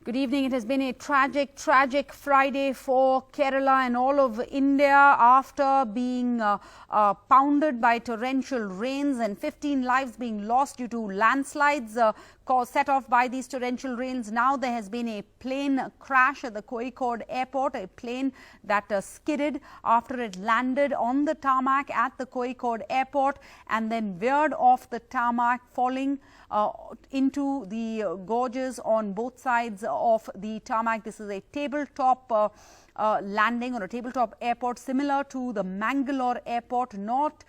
Good evening. It has been a tragic Friday for Kerala and all of India after being pounded by torrential rains and 15 lives being lost due to landslides set off by these torrential rains. Now there has been a plane crash at the Kozhikode airport, a plane that skidded after it landed on the tarmac at the Kozhikode airport and then veered off the tarmac, falling into the gorges on both sides of the tarmac. This is a tabletop landing or a tabletop airport similar to the Mangalore airport, not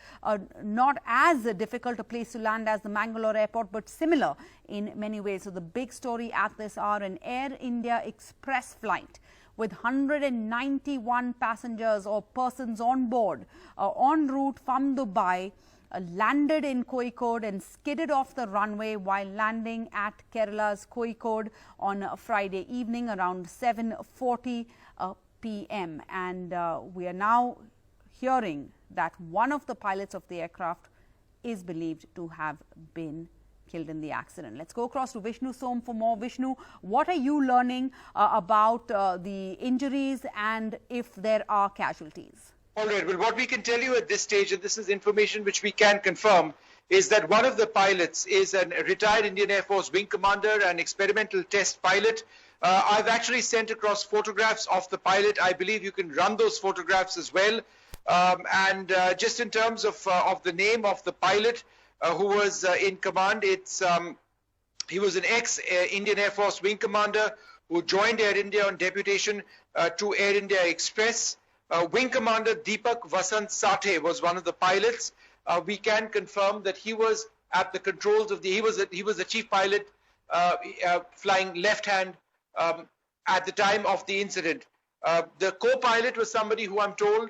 as difficult a place to land as the Mangalore airport, but similar in many ways. So the big story at this hour, an Air India Express flight with 191 passengers or persons on board en route from Dubai landed in Kozhikode and skidded off the runway while landing at Kerala's Kozhikode on Friday evening around 7:40 p.m. And we are now hearing that one of the pilots of the aircraft is believed to have been killed in the accident. Let's go across to Vishnu Som for more. Vishnu, what are you learning about the injuries and if there are casualties? All right. Well, what we can tell you at this stage, and this is information which we can confirm, is that one of the pilots is a retired Indian Air Force wing commander and experimental test pilot. I've actually sent across photographs of the pilot. I believe you can run those photographs as well. Just in terms of the name of the pilot who was in command, he was an ex-Indian Air Force wing commander who joined Air India on deputation to Air India Express. Wing Commander Deepak Vasant Sathe was one of the pilots. We can confirm that he was at the controls of he was the chief pilot flying left hand at the time of the incident. The co-pilot was somebody who I'm told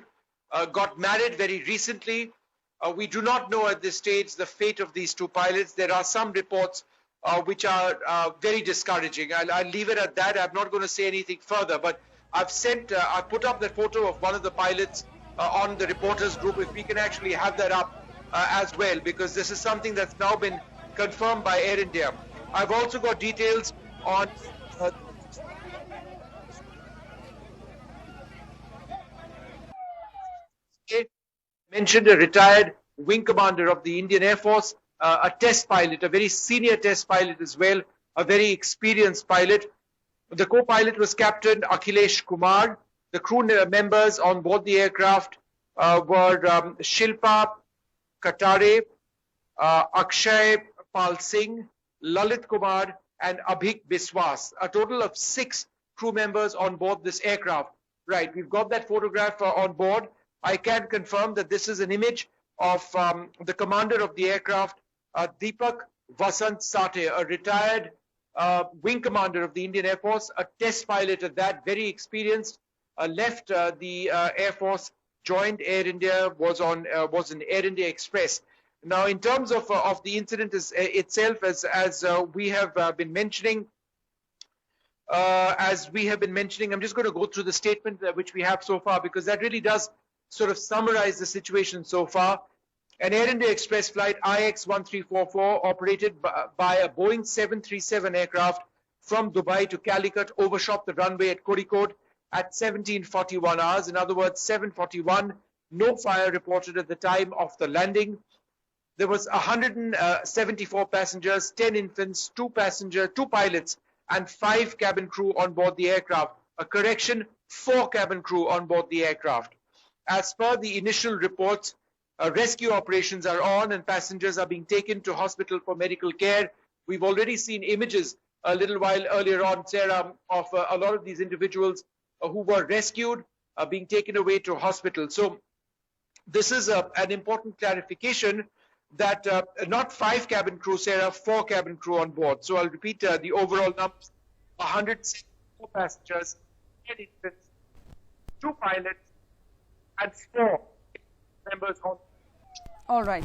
got married very recently. We do not know at this stage the fate of these two pilots. There are some reports which are very discouraging. I'll leave it at that. I'm not going to say anything further, but I've put up that photo of one of the pilots on the reporters group. If we can actually have that up as well, because this is something that's now been confirmed by Air India. I've also got details on mentioned a retired wing commander of the Indian Air Force, a test pilot, a very senior test pilot as well, a very experienced pilot. The co-pilot was Captain Akhilesh Kumar. The crew members on board the aircraft were Shilpa Katare, Akshay Pal Singh, Lalit Kumar, and Abhik Biswas. A total of 6 crew members on board this aircraft. Right, we've got that photograph on board. I can confirm that this is an image of the commander of the aircraft, Deepak Vasant Sathe, a retired wing commander of the Indian Air Force, a test pilot at that, very experienced, left the Air Force, joined Air India, was in Air India Express. Now, in terms of the incident itself, as we have been mentioning, I'm just going to go through the statement which we have so far, because that really does sort of summarize the situation so far. An Air India Express flight IX-1344 operated by a Boeing 737 aircraft from Dubai to Calicut overshot the runway at Kozhikode at 17:41 hours. In other words, 7:41. No fire reported at the time of the landing. There was 174 passengers, 10 infants, 2 pilots, and 5 cabin crew on board the aircraft. A correction, 4 cabin crew on board the aircraft. As per the initial reports, rescue operations are on and passengers are being taken to hospital for medical care. We've already seen images a little while earlier on, Sarah, of a lot of these individuals who were rescued being taken away to hospital. So this is an important clarification that not 5 cabin crew, Sarah, 4 cabin crew on board. So I'll repeat the overall numbers: 164 passengers, 10 infants, 2 pilots, and 4 members on. All right.